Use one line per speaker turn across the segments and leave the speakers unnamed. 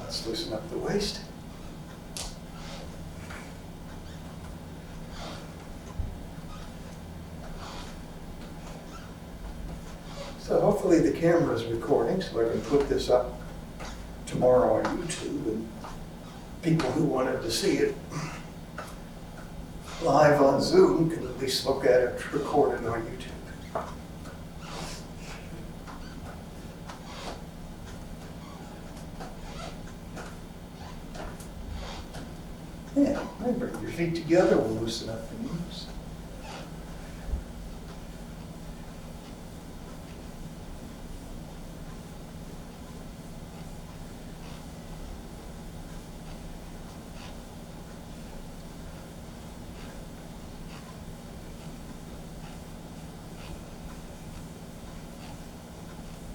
Let's loosen up the waist. So hopefully the camera is recording so I can put this up tomorrow on YouTube, and people who wanted to see it live on Zoom can at least look at it recorded on YouTube. Yeah, bring your feet together, we'll loosen up the knees.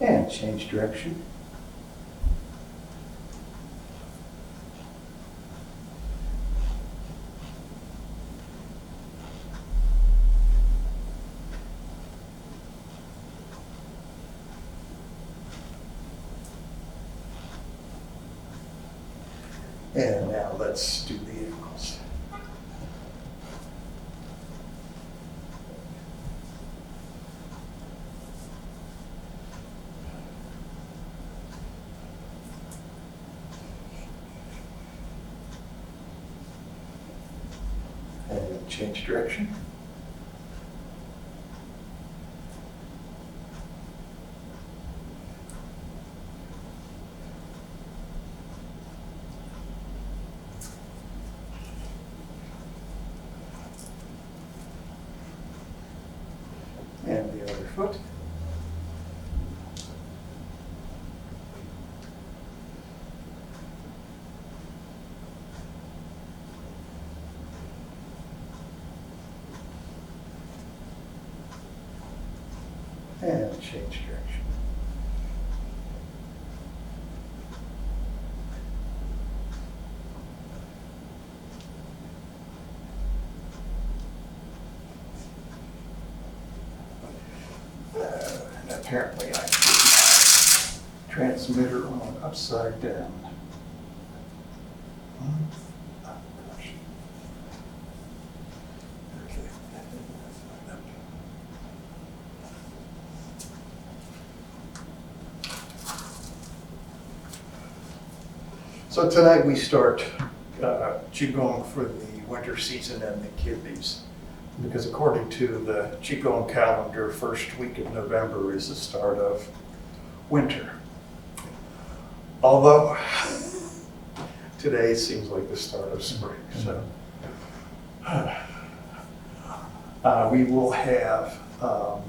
And change direction. And now let's do the ankles. And change direction. And the other foot. And change direction. And apparently I put my transmitter on upside down. Oh, gosh. Okay. So tonight we start Qigong for the winter season and the kidneys. Because according to the Qigong calendar, first week of November is the start of winter. Although today seems like the start of spring. So we will have, of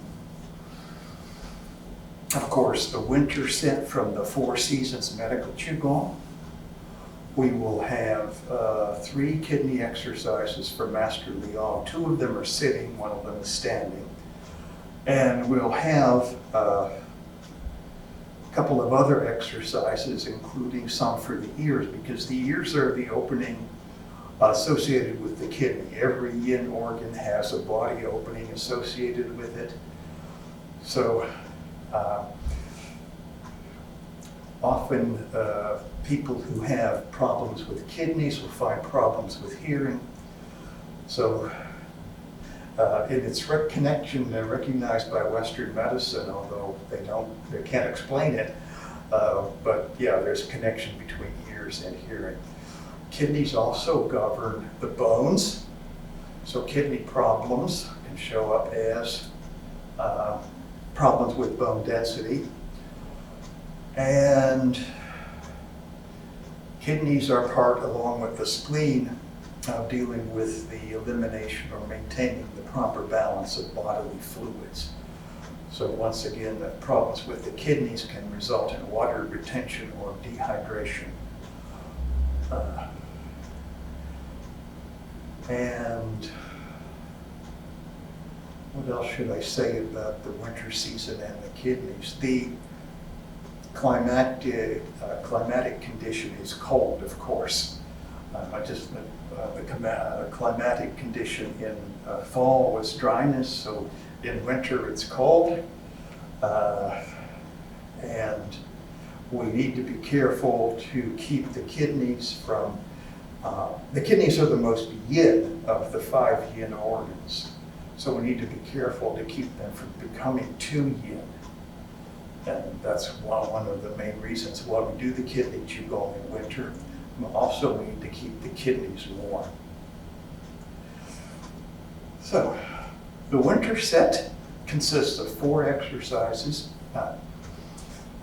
course, the winter set from the Four Seasons Medical Qigong. We will have 3 kidney exercises for Master Liang. 2 of them are sitting, 1 of them is standing. And we'll have a couple of other exercises, including some for the ears, because the ears are the opening associated with the kidney. Every yin organ has a body opening associated with it. So often people who have problems with kidneys will find problems with hearing. So in its connection, they're recognized by Western medicine, although they can't explain it. But yeah, there's a connection between ears and hearing. Kidneys also govern the bones. So kidney problems can show up as problems with bone density. And kidneys are part, along with the spleen, of dealing with the elimination or maintaining the proper balance of bodily fluids. So once again, the problems with the kidneys can result in water retention or dehydration. And what else should I say about the winter season and the kidneys? The climatic condition is cold, of course. The climatic condition in fall was dryness, so in winter it's cold. And We need to be careful to keep the kidneys from, the kidneys are the most yin of the 5 yin organs. So we need to be careful to keep them from becoming too yin. And that's one of the main reasons why we do the kidney qigong in winter. Also, we need to keep the kidneys warm. So, the winter set consists of 4 exercises. I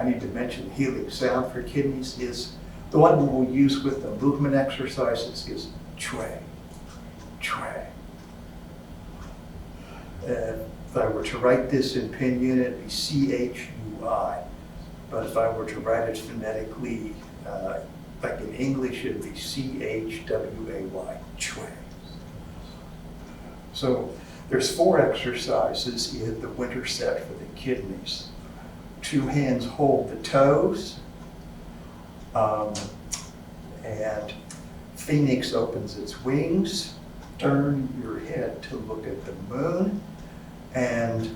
need to mention healing sound for kidneys is the one we will use with the movement exercises is Chui. Chui. If I were to write this in pinyin, it'd be CHUI. But if I were to write it phonetically, like in English, it'd be CHWAY. Chui. So there's 4 exercises in the winter set for the kidneys. 2 hands hold the toes, and Phoenix opens its wings. Turn your head to look at the moon, and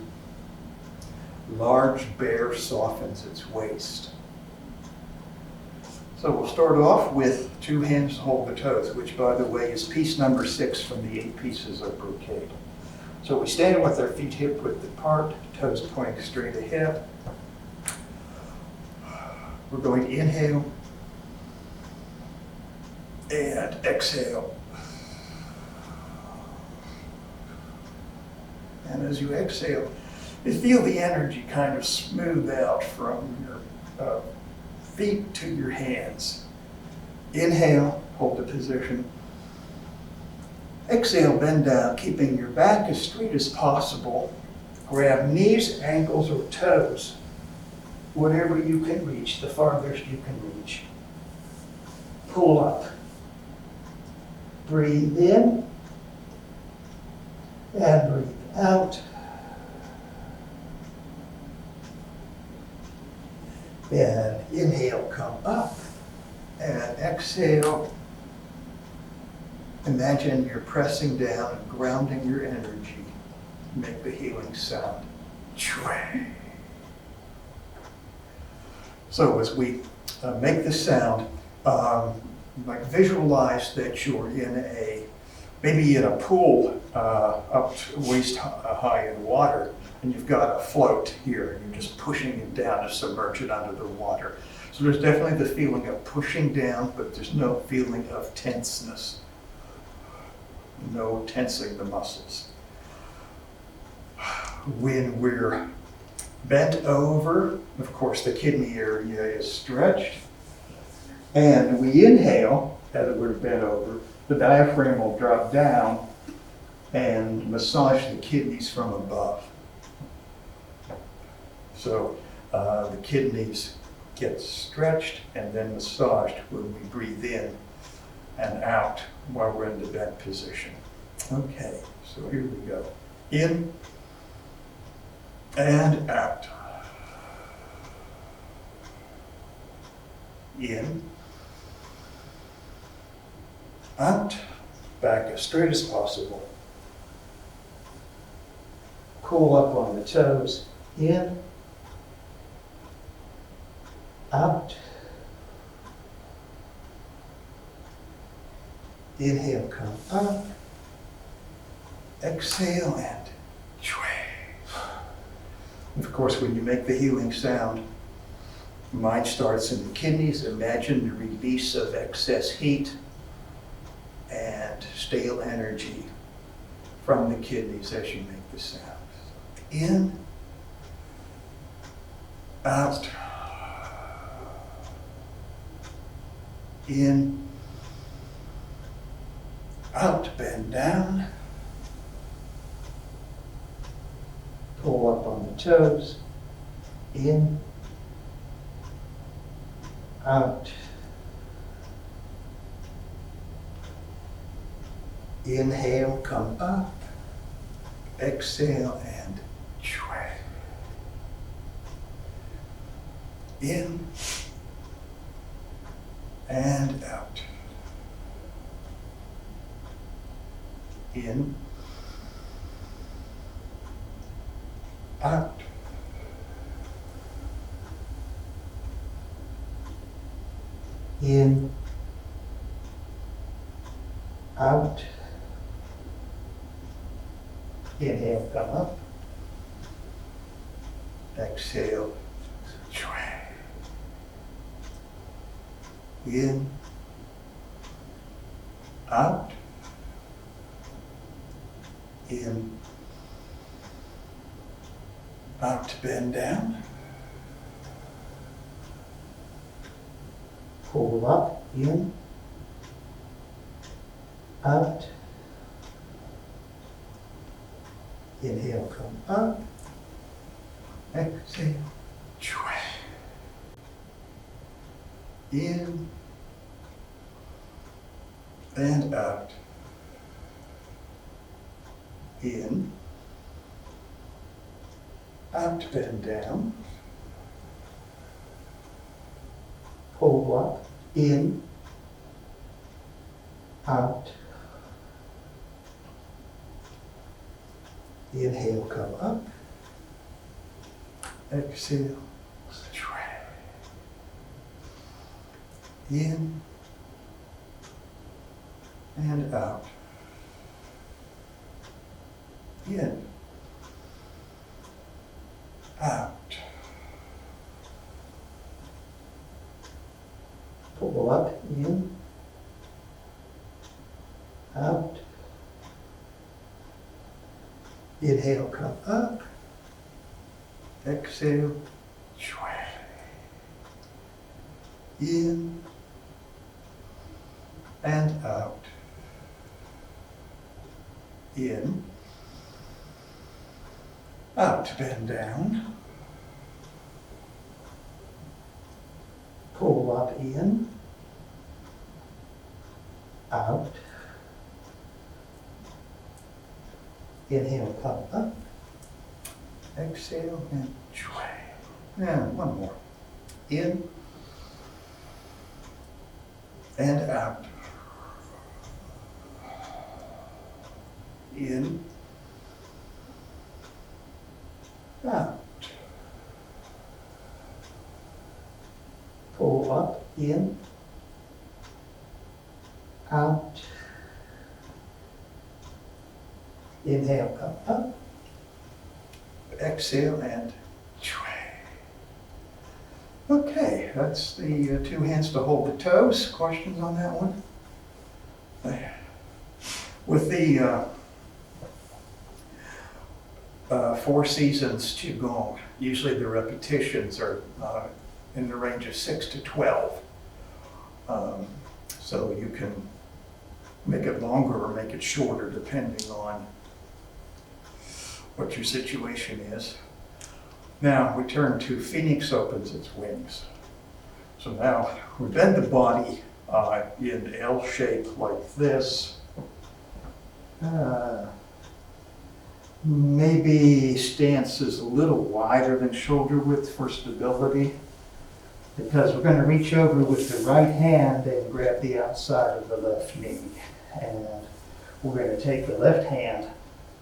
large bear softens its waist. So we'll start off with 2 hands hold the toes, which by the way is piece number 6 from the 8 pieces of brocade. So we stand with our feet hip width apart, toes pointing straight ahead. We're going to inhale and exhale. And as you exhale, you feel the energy kind of smooth out from your feet to your hands. Inhale, hold the position. Exhale, bend down, keeping your back as straight as possible. Grab knees, ankles, or toes. Whatever you can reach, the farthest you can reach. Pull up. Breathe in and breathe out. And inhale, come up. And exhale. Imagine you're pressing down and grounding your energy. Make the healing sound. Chui. So as we make the sound, like visualize that you're maybe in a pool up to waist high in water, and you've got a float here, and you're just pushing it down to submerge it under the water. So there's definitely the feeling of pushing down, but there's no feeling of tenseness. No tensing the muscles. When we're bent over, of course the kidney area is stretched, and we inhale as we're bent over, the diaphragm will drop down and massage the kidneys from above. So the kidneys get stretched and then massaged when we breathe in and out while we're in the bent position. Okay, so here we go. In and out. In, out, back as straight as possible. Pull up on the toes. In, out. Inhale, come up. Exhale and chui. Of course, when you make the healing sound, mind starts in the kidneys. Imagine the release of excess heat and stale energy from the kidneys as you make the sound. In, out, in, out, bend down, pull up on the toes, in, out, inhale, come up, exhale, and chui. In and out. In, out, out. Inhale, come up. Exhale. In, out, in, out, bend down. Pull up, in, out. Inhale, come up. Exhale. In and out. In, out, bend down. Pull up, in, out. Inhale, come up. Exhale. In and out. In, out. Pull up, in, out. Inhale, come up. Exhale. In and out. In, out, bend down. Pull up, in, out. Inhale, come up. Exhale, and and one more. In and out. In, out. Pull up, in, out. Inhale, come up. Exhale, and okay, that's the two hands to hold the toes. Questions on that one? With the Four Seasons Qigong, usually the repetitions are in the range of 6 to 12. So you can make it longer or make it shorter depending on what your situation is. Now we turn to Phoenix opens its wings. So now we bend the body in L shape like this. Maybe stance is a little wider than shoulder width for stability, because we're going to reach over with the right hand and grab the outside of the left knee. And we're going to take the left hand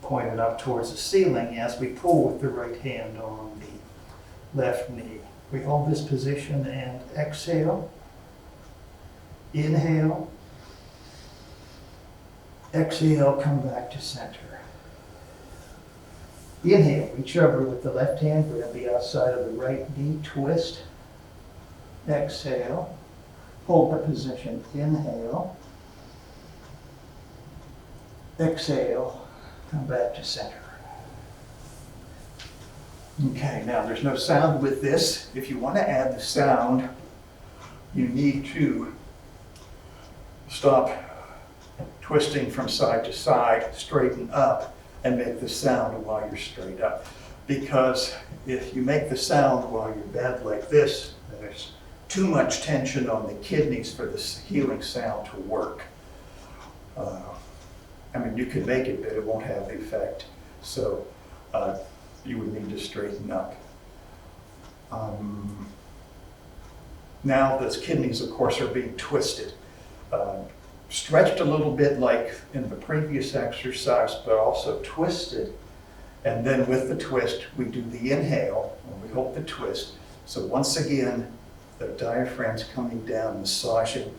pointed up towards the ceiling as we pull with the right hand on the left knee. We hold this position and exhale. Inhale. Exhale, come back to center. Inhale, reach over with the left hand, grab the outside of the right knee, twist. Exhale, hold the position. Inhale. Exhale, come back to center. Okay, now there's no sound with this. If you want to add the sound, you need to stop twisting from side to side, straighten up, and make the sound while you're straight up. Because if you make the sound while you're bent like this, there's too much tension on the kidneys for this healing sound to work. I mean, you can make it, but it won't have the effect. So you would need to straighten up. Now those kidneys, of course, are being twisted. Stretched a little bit like in the previous exercise, but also twisted. And then with the twist, we do the inhale, and we hold the twist. So once again, the diaphragm's coming down, massaging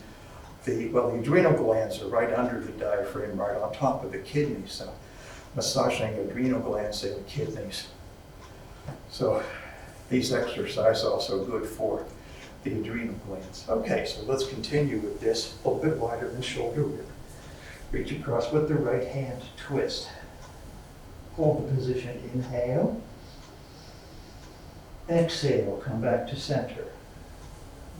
the adrenal glands are right under the diaphragm, right on top of the kidneys. So massaging adrenal glands and kidneys. So these exercises are also good for the adrenal glands. Okay, so let's continue with this. A little bit wider than shoulder width. Reach across with the right hand, twist. Hold the position, inhale. Exhale, come back to center.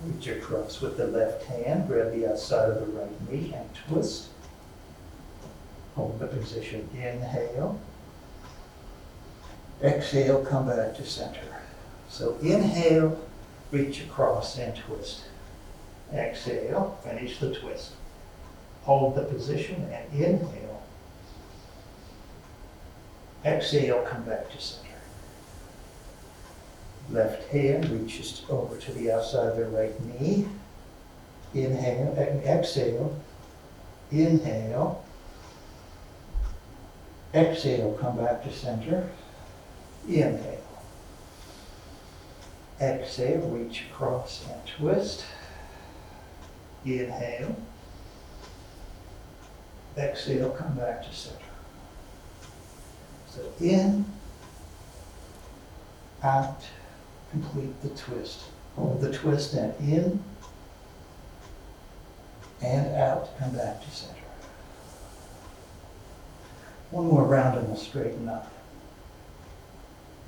Reach across with the left hand, grab the outside of the right knee and twist. Hold the position, inhale. Exhale, come back to center. So inhale, reach across and twist. Exhale, finish the twist. Hold the position and inhale. Exhale, come back to center. Left hand reaches over to the outside of the right knee. Inhale, exhale, inhale. Exhale, come back to center. Inhale. Exhale, reach across and twist. Inhale. Exhale, come back to center. So in, out, complete the twist. Hold the twist and in and out, come back to center. One more round and we'll straighten up.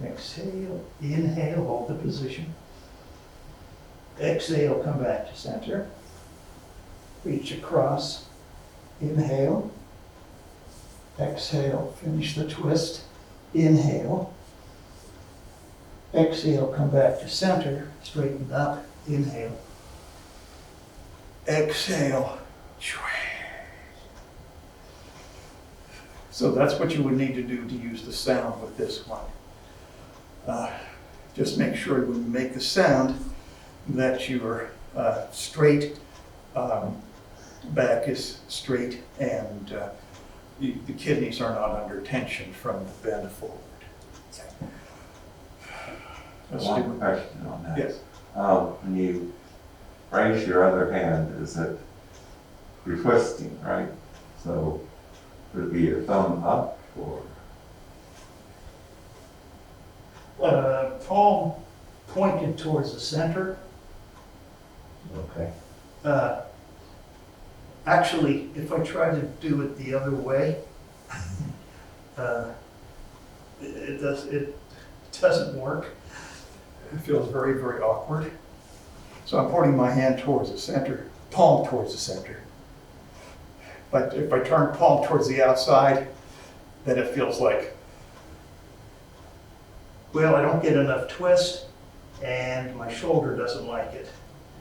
Exhale, inhale, hold the position. Exhale, come back to center. Reach across, inhale. Exhale, finish the twist. Inhale. Exhale, come back to center, straighten up, inhale. Exhale. So that's what you would need to do to use the sound with this one. Just make sure when you make the sound that your straight back is straight and the kidneys are not under tension from the bend forward.
One question on that.
Yes.
When you raise your other hand, is it, you're twisting, right? So would it be your thumb up or?
Palm pointed towards the center.
Okay.
Actually, if I try to do it the other way, it doesn't work. It feels very, very awkward. So I'm pointing my hand towards the center, palm towards the center. But if I turn palm towards the outside, then it feels like, well, I don't get enough twist and my shoulder doesn't like it.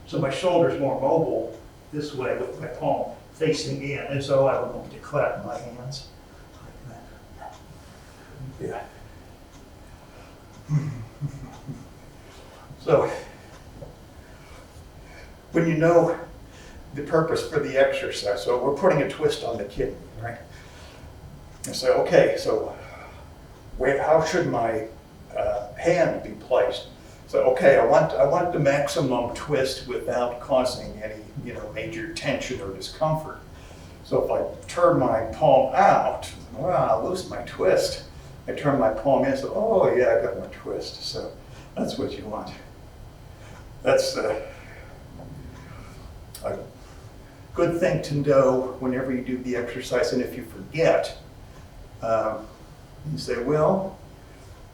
So my shoulder's more mobile this way with my palm facing in. And so I would want to clap my hands like that. Yeah. So, when you know the purpose for the exercise, so we're putting a twist on the kidney, right? And say, okay, so how should my hand be placed? So, okay, I want the maximum twist without causing any, major tension or discomfort. So if I turn my palm out, I lose my twist. I turn my palm in, so, oh yeah, I got my twist. So that's what you want. That's a good thing to know whenever you do the exercise. And if you forget, you say, well,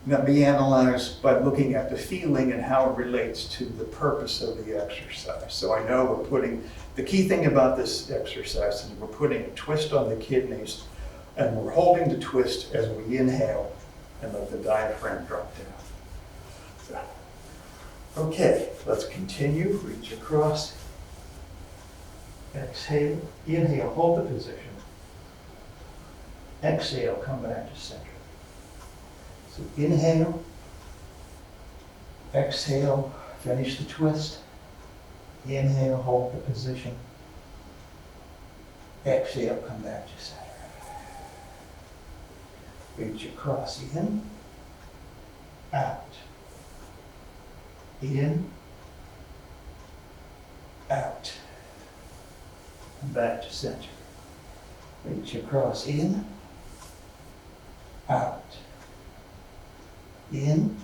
that be analyzed by looking at the feeling and how it relates to the purpose of the exercise. So I know we're putting, the key thing about this exercise is we're putting a twist on the kidneys and we're holding the twist as we inhale and let the diaphragm drop down. So, okay, let's continue. Reach across. Exhale, inhale, hold the position. Exhale, come back to center. So inhale, exhale, finish the twist. Inhale, hold the position. Exhale, come back to center. Reach across, in, out, in, out. back to center. Reach across, in, out, in,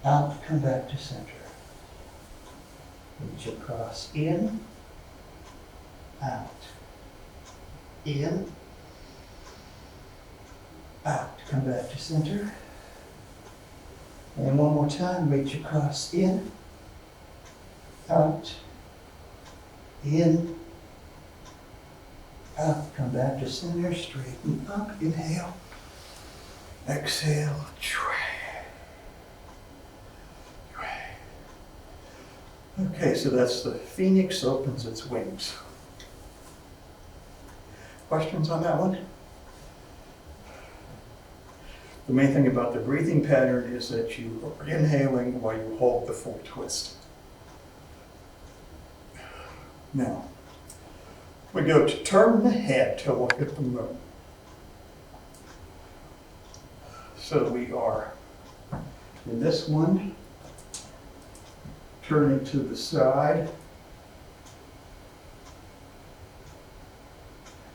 out, come back to center. Reach across, in, out, in, out, come back to center. And one more time, reach across, in, out, in, out, come back to center, straighten up, inhale, exhale, Okay, so that's the phoenix opens its wings. Questions on that one? The main thing about the breathing pattern is that you are inhaling while you hold the full twist. Now, we go to turn the head to look at the moon. So we are in this one, turning to the side.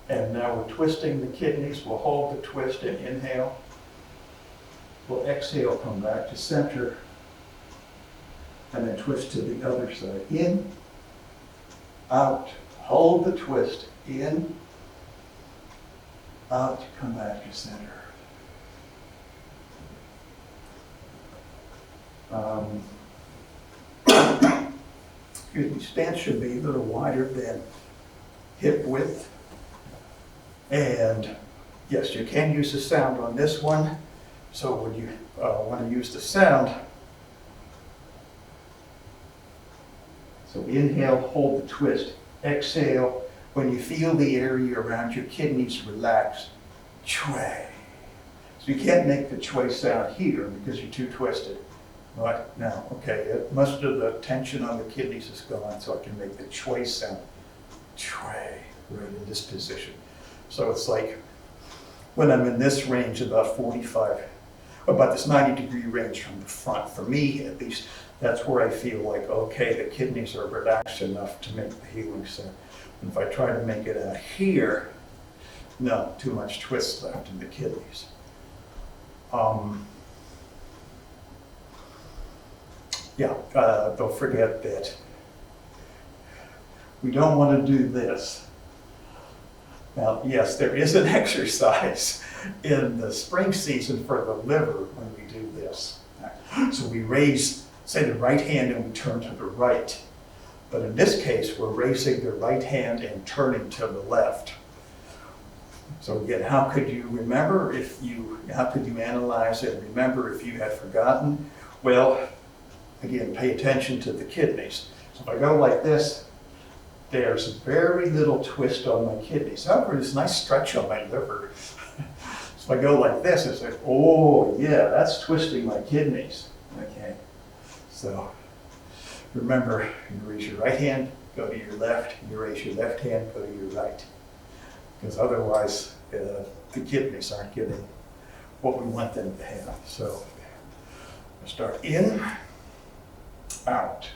And now we're twisting the kidneys. We'll hold the twist and inhale. We'll exhale, come back to center, and then twist to the other side. In, out, hold the twist, in, out, come back to center. Excuse me, stance should be a little wider than hip width. And yes, you can use the sound on this one. So when you want to use the sound, so inhale, hold the twist, exhale. When you feel the area around your kidneys relax, chui. So you can't make the chui sound here because you're too twisted. Right now, okay, most of the tension on the kidneys is gone, so I can make the chui sound, chui, right in this position. So it's like when I'm in this range, about 45, about this 90-degree range from the front. For me, at least, that's where I feel like, okay, the kidneys are relaxed enough to make the healing sound. And if I try to make it out here, no, too much twist left in the kidneys. Don't forget that we don't want to do this. Now, yes, there is an exercise in the spring season for the liver when we do this. So we raise, say, the right hand and we turn to the right. But in this case, we're raising the right hand and turning to the left. So again, how could you remember how could you analyze and remember if you had forgotten? Well, again, pay attention to the kidneys. So if I go like this, there's very little twist on my kidneys. However, there's a nice stretch on my liver. So if I go like this, it's like, oh yeah, that's twisting my kidneys. Okay, so remember, you raise your right hand, go to your left, you raise your left hand, go to your right. Because otherwise, the kidneys aren't getting what we want them to have. So start in, out.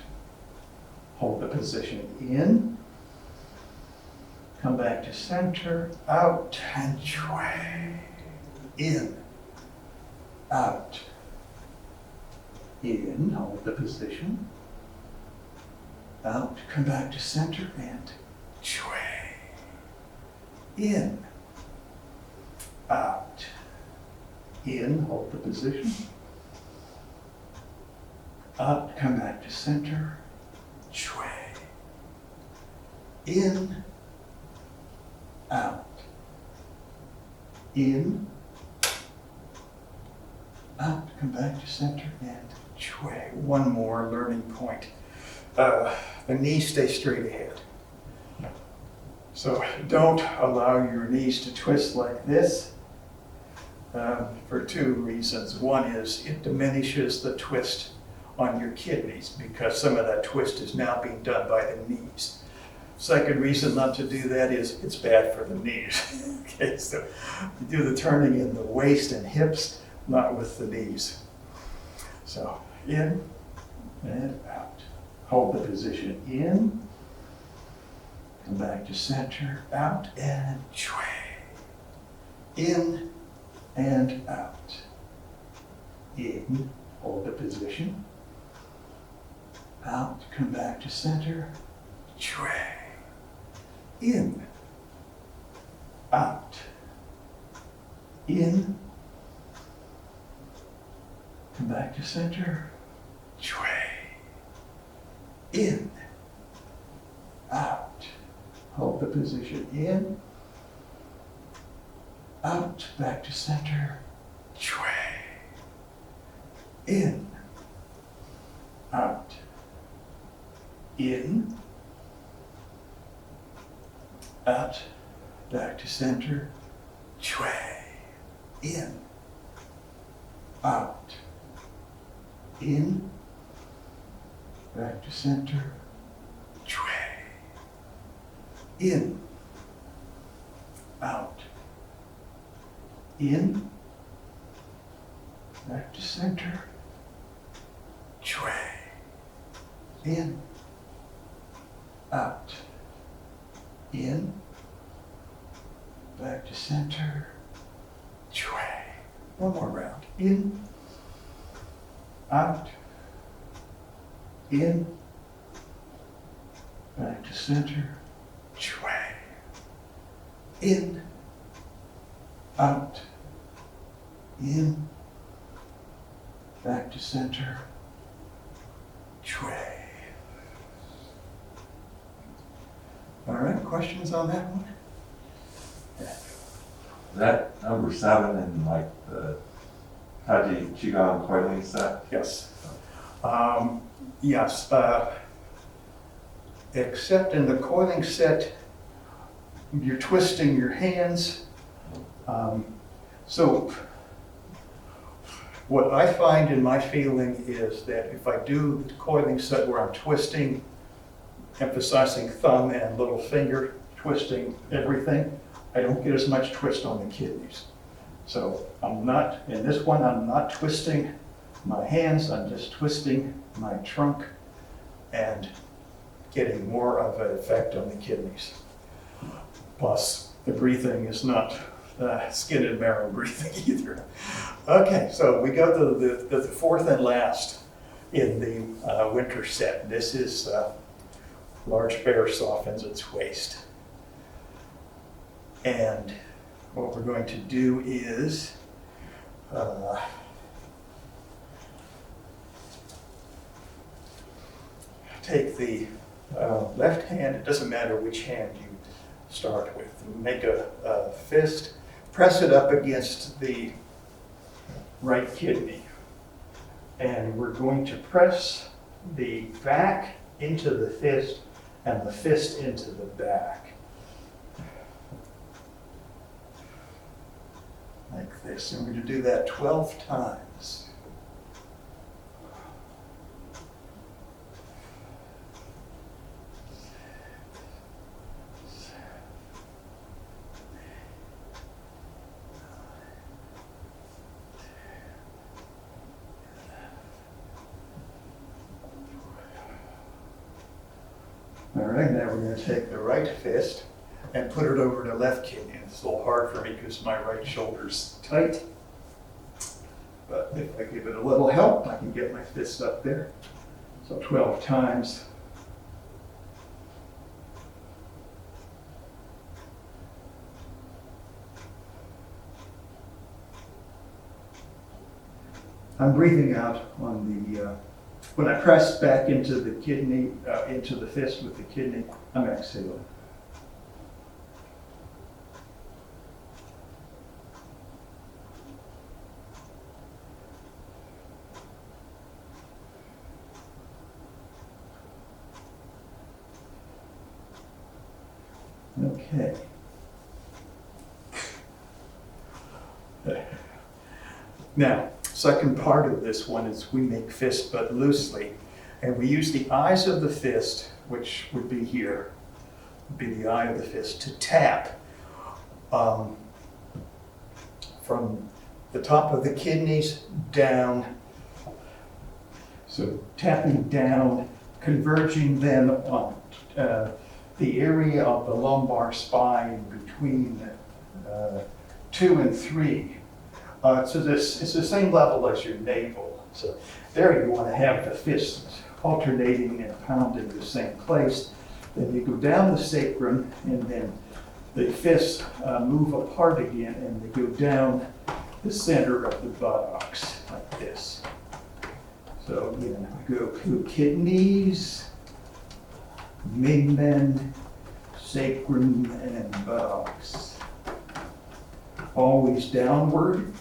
Hold the position in. Come back to center, out, and chui. In, out. In, hold the position. Out, come back to center, and chui. In, out. In, hold the position. Up, come back to center, chui. In, out. In, out, come back to center, and chui. One more learning point. The knees stay straight ahead. So don't allow your knees to twist like this for two reasons. One is it diminishes the twist on your kidneys because some of that twist is now being done by the knees. Second reason not to do that is it's bad for the knees. Okay, so you do the turning in the waist and hips, not with the knees. So in and out. Hold the position in, Come back to center, out and Chui. In and out. In, hold the position. Out, come back to center, Chui. In, out. In, come back to center, Chui. In, out. Hold the position. In, out, back to center, Chui. In, out. In, out, back to center, Chui. In, out. In, back to center, Chui. In, out. In, back to center, Chui. In, out. In, back to center, Chui. One more round. In, out. In, back to center, Chui. In, out. In, back to center, Chui. All right, questions on that one?
Is that number 7 in like the Taiji Qigong coiling set?
Yes. Yes. Except in the coiling set, you're twisting your hands. So what I find in my feeling is that if I do the coiling set where I'm twisting, emphasizing thumb and little finger, twisting everything, I don't get as much twist on the kidneys. So I'm not, in this one, I'm not twisting my hands, I'm just twisting my trunk and getting more of an effect on the kidneys. Plus, the breathing is not skin and marrow breathing either. Okay, so we go to the fourth and last in the winter set. This is large bear softens its waist. And what we're going to do is take the left hand, it doesn't matter which hand you start with, make a fist, press it up against the right kidney. And we're going to press the back into the fist and the fist into the back. Like this. And we're going to do that 12 times. All right, now we're going to take the right fist and put it over the left kidney. It's a little hard for me because my right shoulder's tight. But if I give it a little help, I can get my fist up there. So 12 times. I'm breathing out on the, when I press back into the kidney, into the fist with the kidney, I'm exhaling. Okay. Now, second part of this one is we make fists but loosely, and we use the eyes of the fist, which would be here, would be the eye of the fist, to tap from the top of the kidneys down. So tapping down, converging then on the area of the lumbar spine between 2 and 3. So it's the same level as your navel. So there you want to have the fists alternating and pounding the same place. Then you go down the sacrum, and then the fists move apart again, and they go down the center of the buttocks like this. So again, we go through kidneys, midmen, sacrum, and buttocks. Always downward.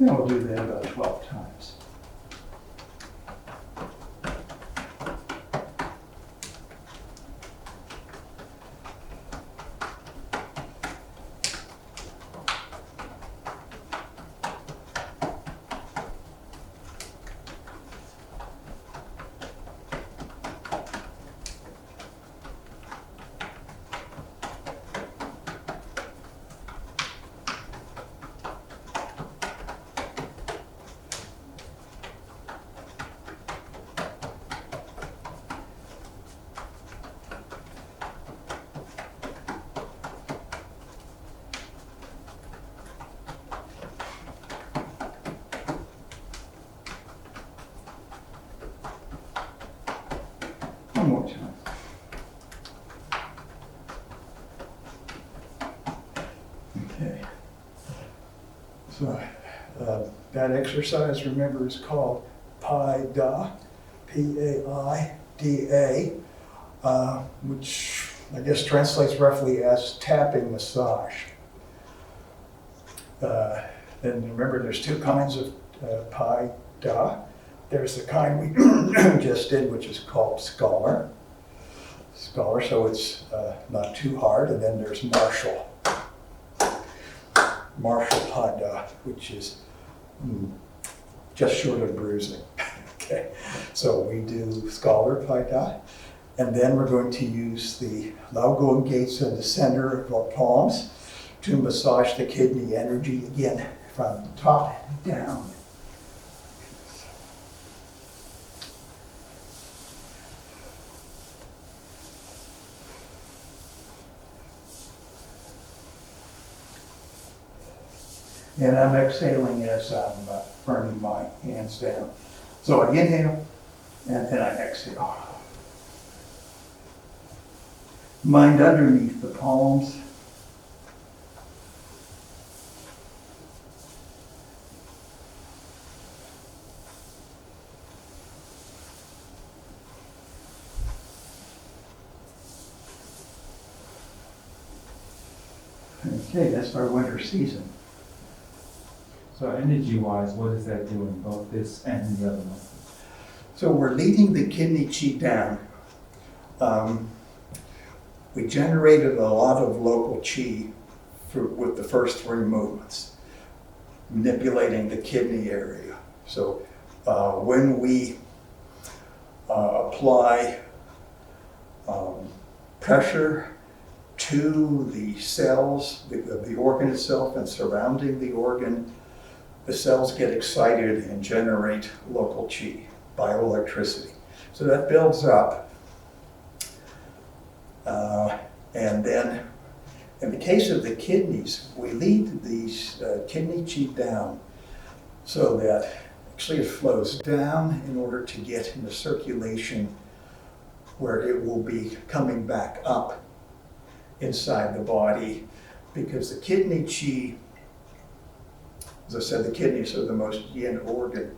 And we'll do that about 12 times. One more time. Okay. So that exercise, remember, is called Pai Da, P-A-I-D-A, which I guess translates roughly as tapping massage. And remember, there's two kinds of Pai Da. There's the kind we just did, which is called scholar, so it's not too hard. And then there's martial Pai Da, which is just short of bruising. Okay, so we do scholar Pai Da, and then we're going to use the Lao gates in the center of our palms to massage the kidney energy again from the top down. And I'm exhaling as I'm burning my hands down. So I inhale, and then I exhale. Mind underneath the palms. Okay, that's our winter season.
So energy-wise, what is that doing, both this and the other one?
So we're leading the kidney chi down. We generated a lot of local chi with the first 3 movements, manipulating the kidney area. So when we apply pressure to the cells, the organ itself and surrounding the organ, the cells get excited and generate local chi, bioelectricity. So that builds up. And then in the case of the kidneys, we lead these kidney chi down so that actually it flows down in order to get into circulation where it will be coming back up inside the body, because the kidney chi, as I said, the kidneys are the most yin organ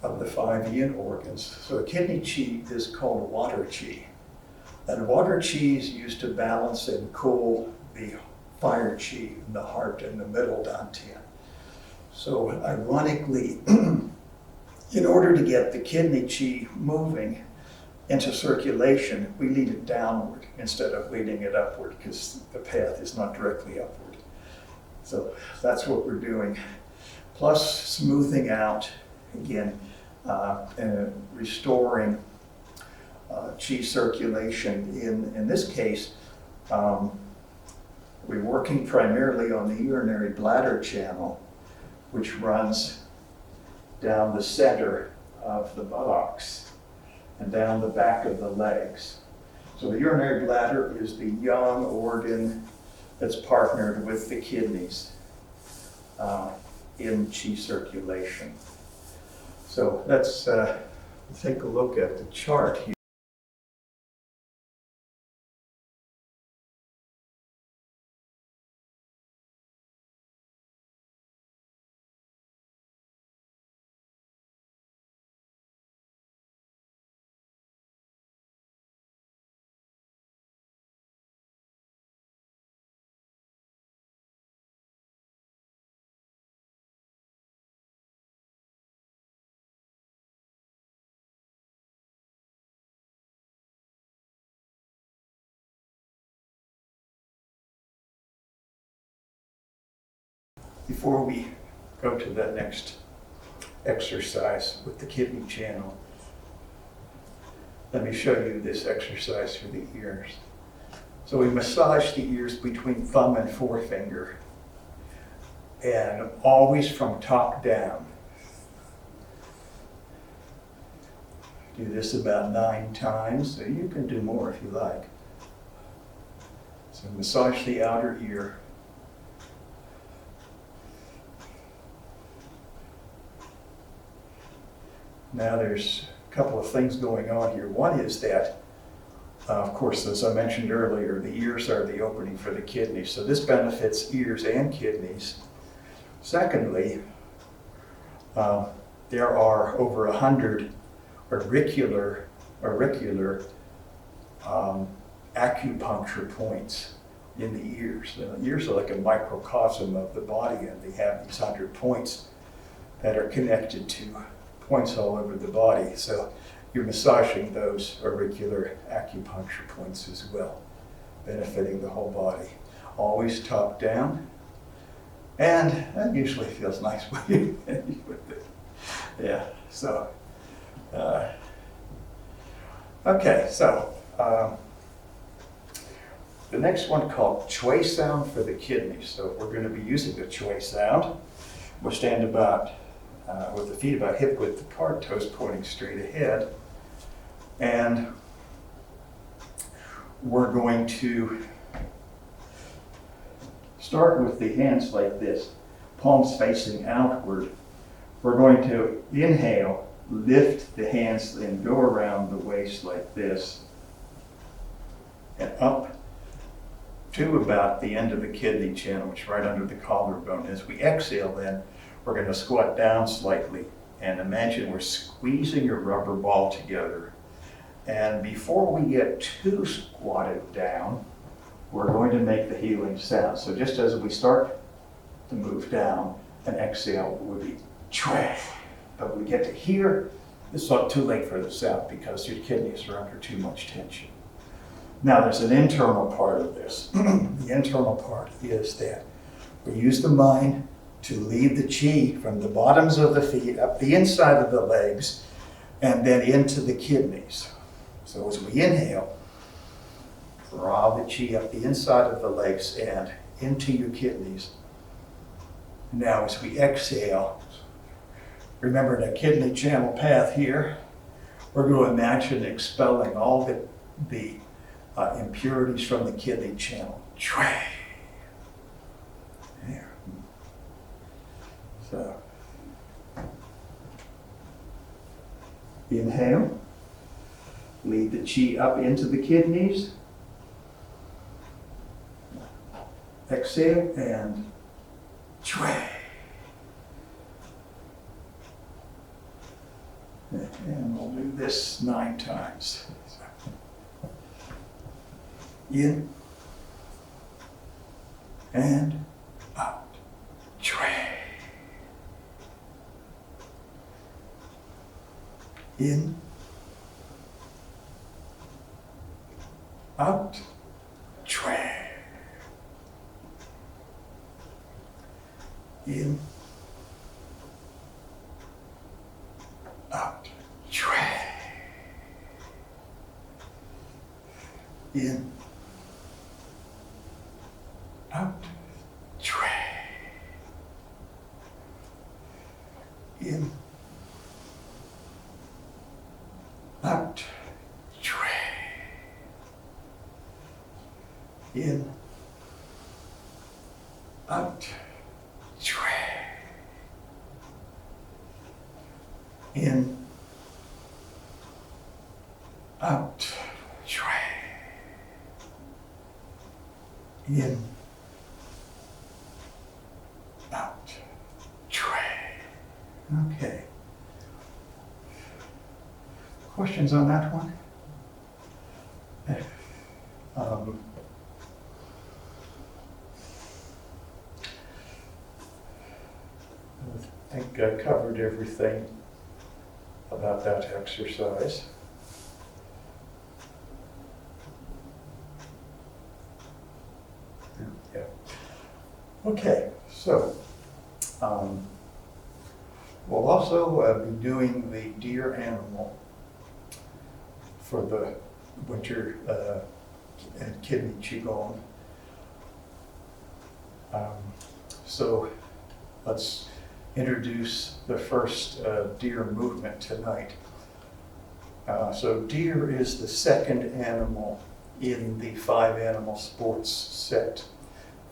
of the 5 yin organs. So the kidney chi is called water chi. And water chi is used to balance and cool the fire chi in the heart and the middle dantian. So ironically, in order to get the kidney chi moving into circulation, we lead it downward instead of leading it upward, because the path is not directly upward. So that's what we're doing. plus smoothing out, again, and restoring qi circulation. In this case, we're working primarily on the urinary bladder channel, which runs down the center of the buttocks and down the back of the legs. So the urinary bladder is the young organ that's partnered with the kidneys in qi circulation. So let's take a look at the chart here. Before we go to that next exercise with the kidney channel, let me show you this exercise for the ears. So we massage the ears between thumb and forefinger, and always from top down. Do this about 9 times, so you can do more if you like. So massage the outer ear. Now there's a couple of things going on here. One is that, of course, as I mentioned earlier, the ears are the opening for the kidneys. So this benefits ears and kidneys. Secondly, there are over 100 auricular acupuncture points in the ears. The ears are like a microcosm of the body, and they have these 100 points that are connected to points all over the body. So you're massaging those auricular acupuncture points as well, benefiting the whole body. Always top down, and that usually feels nice when you finish with it. Yeah, so, okay, so the next one called Chui Sound for the kidneys. So we're going to be using the Chui Sound. We'll stand about with the feet about hip width apart, toes pointing straight ahead. And we're going to start with the hands like this, palms facing outward. We're going to inhale, lift the hands and go around the waist like this and up to about the end of the kidney channel, which is right under the collarbone. As we exhale then, we're going to squat down slightly and imagine we're squeezing a rubber ball together. And before we get too squatted down, we're going to make the healing sound. So just as we start to move down, an exhale would be Chui. But when we get to here, it's not too late for the sound because your kidneys are under too much tension. Now there's an internal part of this. The internal part is that we use the mind to lead the qi from the bottoms of the feet up the inside of the legs and then into the kidneys. So as we inhale, draw the qi up the inside of the legs and into your kidneys. Now as we exhale, remember the kidney channel path here, we're going to imagine expelling all the impurities from the kidney channel. There. So, inhale, lead the qi up into the kidneys. Exhale and Chui. And we'll do this 9 times. In and out. Chui. In, out, Chui. In, in, out, Chui, in, out, Chui, in, out, Chui, in, out, Chui, in, out, Chui. Okay. Questions on that one? Um, I think I covered everything about that exercise. Yeah. Okay, so we'll also be doing the deer animal for the winter and kidney qigong. So let's introduce the first deer movement tonight. So deer is the second animal in the 5 animal sports set,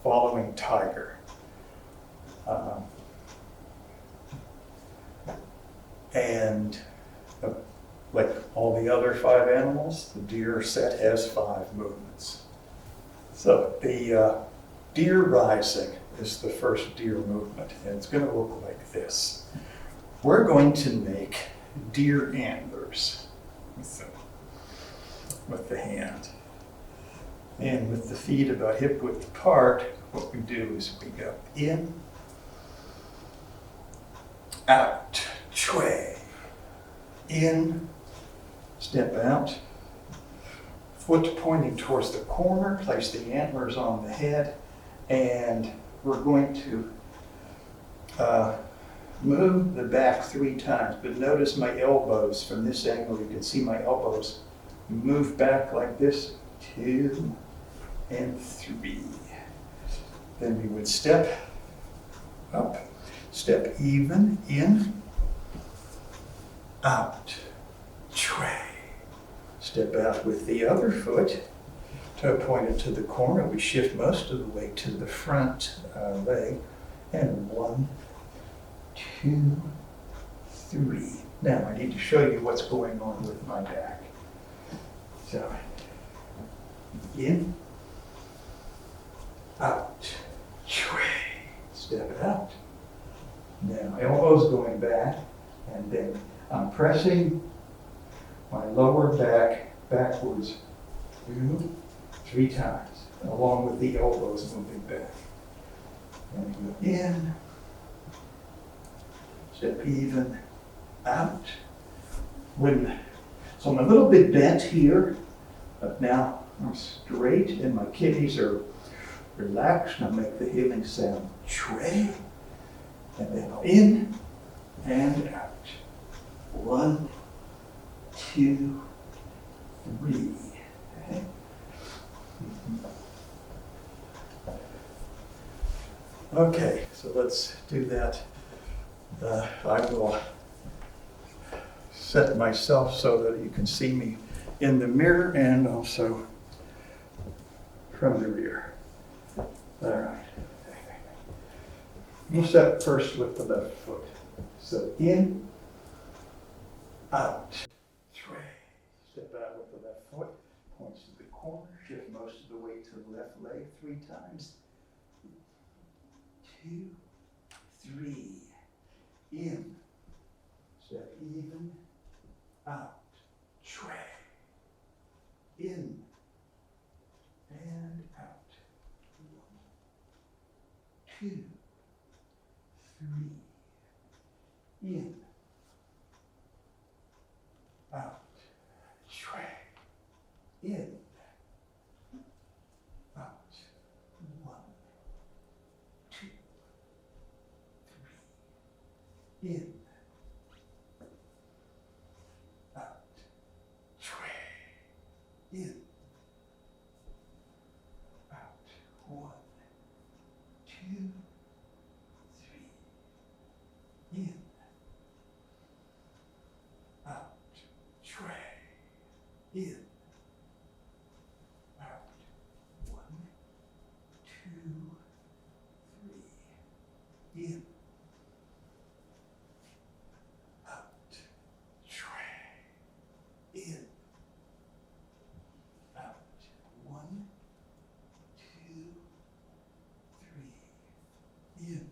following tiger. And like all the other 5 animals, the deer set has 5 movements. So the deer rising is the first deer movement, and it's going to look like this. We're going to make deer antlers with the hand. And with the feet about hip width apart, what we do is we go in, out, Chui, in, step out, foot pointing towards the corner, place the antlers on the head, and we're going to move the back 3 times, but notice my elbows from this angle, you can see my elbows move back like this, 2 and 3. Then we would step up, step even, in, out, Chui. Step out with the other foot, toe pointed to the corner. We shift most of the weight to the front leg. And 1, 2, 3. Now I need to show you what's going on with my back. So, in, out, Chui. Step out. Now elbows going back, and then I'm pressing my lower back backwards 2, 3 times, along with the elbows moving back. And go in, step even, out. So I'm a little bit bent here, but now I'm straight and my kidneys are relaxed. I'll make the healing sound, Chui, and then in and out. 1, 2, 3. Okay. Okay, so let's do that. I will set myself so that you can see me in the mirror and also from the rear. All right. We'll step first with the left foot. So in, out, Chui. Step out with the left foot, points to the corner, shift most of the weight to the left leg 3 times. 2, 3. In, step even, out, Chui. In and out. 1, 2, 3. In, out, Chui. In, out. 1, 2, 3. In, out, Chui. In, in, out. 1, 2, 3, in, out. Chui. In, out. 1, 2, 3, in,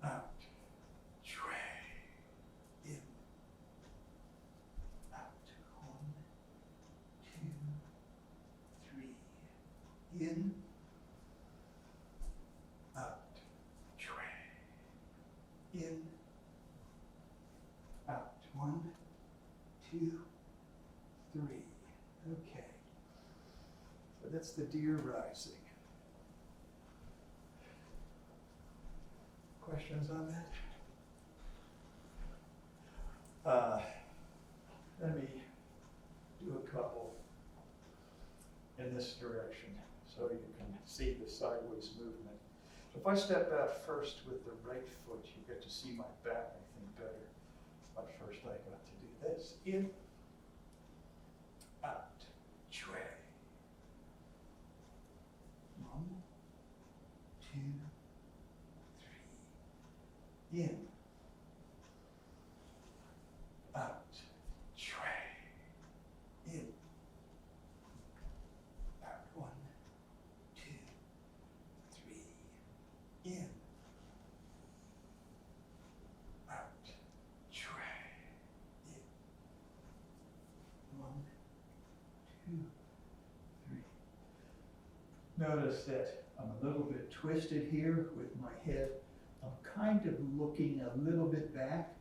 out. Chui. In, out. 1, 2, 3, in, out. Chui. In, out. 1, 2, 3. Okay. So that's the deer rising. Questions on that? Let me do a couple in this direction so you can see the sideways movement. If I step out first with the right foot, you get to see my back, I think, better. But first I got to do this. In, out, chui. 1, 2, 3. In, out, chui. In, out. 1, 2, 3. In, out, chui. In, 1, 2, 3. Notice that I'm a little bit twisted here with my head. I'm kind of looking a little bit back.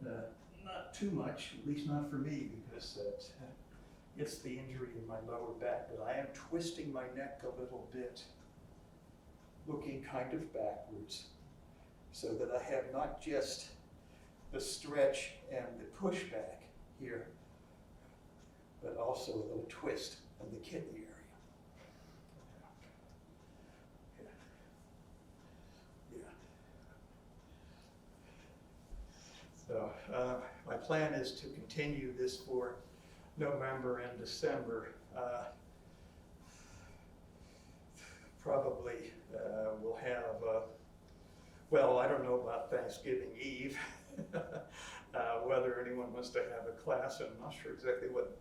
Not too much, at least not for me, because it's the injury in my lower back. But I am twisting my neck a little bit, looking kind of backwards, so that I have not just the stretch and the pushback here, but also a little twist in the kidney area. Yeah. So my plan is to continue this for November and December. Probably we'll have, well, I don't know about Thanksgiving Eve, whether anyone wants to have a class. I'm not sure exactly what,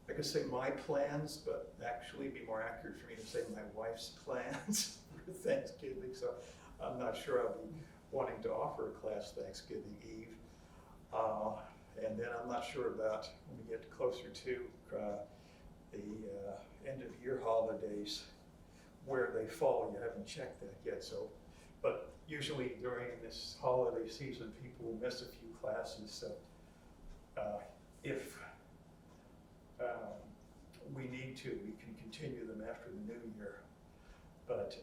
I could say my plans, but actually it'd be more accurate for me to say my wife's plans for Thanksgiving. So I'm not sure I'll be wanting to offer a class Thanksgiving Eve. And then I'm not sure about when we get closer to the end of year holidays, where they fall. You haven't checked that yet. So, but usually during this holiday season, people will miss a few classes. So if we need to, we can continue them after the new year. But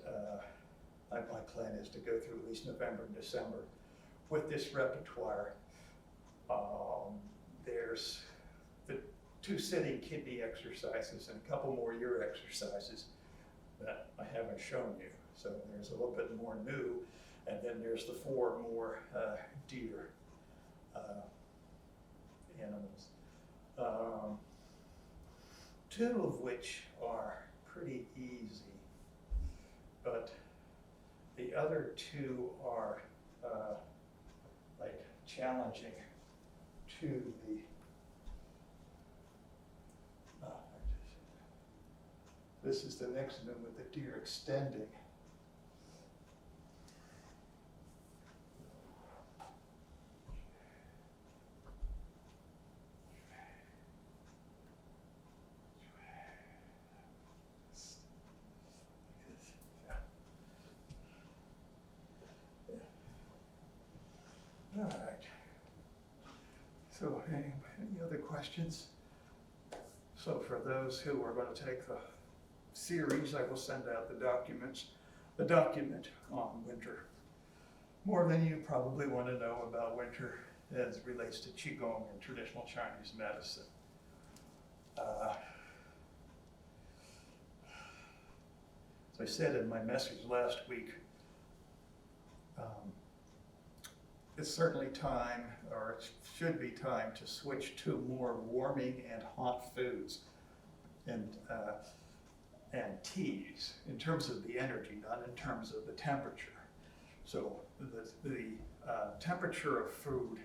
my plan is to go through at least November and December with this repertoire. There's the 2 sitting kidney exercises and a couple more ear exercises that I haven't shown you. So there's a little bit more new, and then there's the 4 more deer animals. 2 of which are pretty easy, but the other 2 are like challenging to the this is the next one with the deer extending. All right. So any other questions? So for those who are going to take the series, I will send out the document on winter. More than you probably want to know about winter as it relates to Qigong and traditional Chinese medicine. As I said in my message last week, it's certainly time, or it should be time, to switch to more warming and hot foods and teas in terms of the energy, not in terms of the temperature. So the temperature of food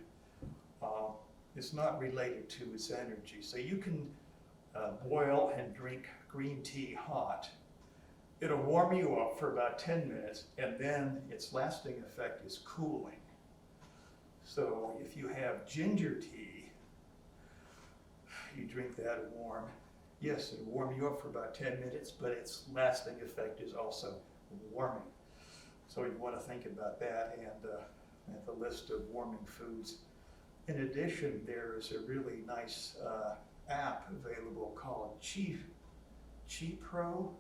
is not related to its energy. So you can boil and drink green tea hot. It'll warm you up for about 10 minutes, and then its lasting effect is cooling. So if you have ginger tea, you drink that warm. Yes, it'll warm you up for about 10 minutes, but its lasting effect is also warming. So you want to think about that and the list of warming foods. In addition, there is a really nice app available called Qi Pro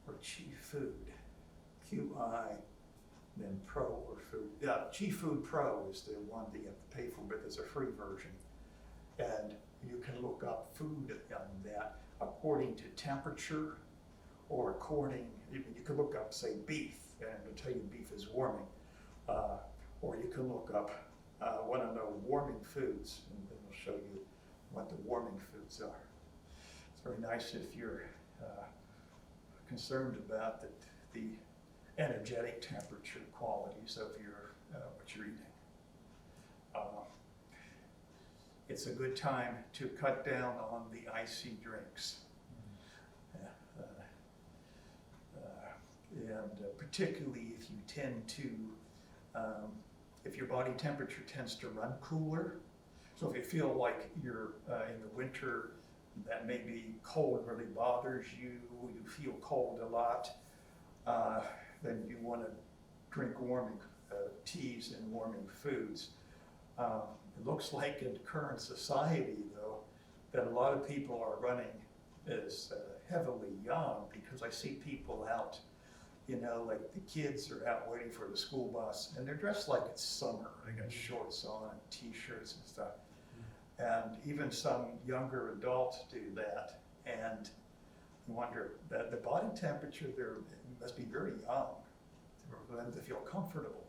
or Qi Food, QI, then Pro or Food. Yeah, Qi Food Pro is the one that you have to pay for, but there's a free version. And you can look up food on that according to temperature, or according, you can look up, say, beef, and it'll tell you beef is warming. Or you can look up, want to know warming foods, and it'll show you what the warming foods are. It's very nice if you're concerned about the energetic temperature qualities of what you're eating. It's a good time to cut down on the icy drinks. And particularly if you tend to, if your body temperature tends to run cooler. So if you feel like you're in the winter, that maybe cold really bothers you, you feel cold a lot, then you want to drink warming teas and warming foods. It looks like in current society, though, that a lot of people are running as heavily young, because I see people out, like the kids are out waiting for the school bus, and they're dressed like it's summer. They got shorts on and t-shirts and stuff. And even some younger adults do that, and you wonder that the body temperature there must be very young for them to feel comfortable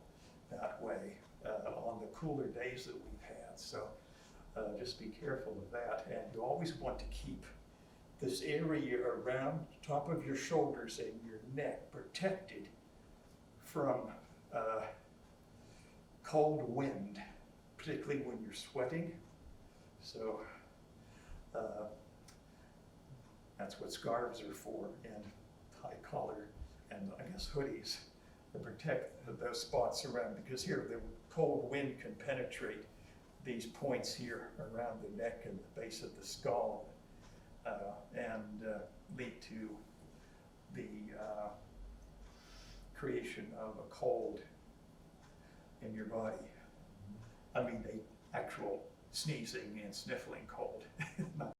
that way on the cooler days that we've had. So just be careful of that, and you always want to keep this area around the top of your shoulders and your neck protected from cold wind, particularly when you're sweating. So that's what scarves are for, and high collar, and I guess hoodies to protect those spots around, because here the cold wind can penetrate these points here around the neck and the base of the skull, and lead to the creation of a cold in your body. I mean, the actual sneezing and sniffling cold, not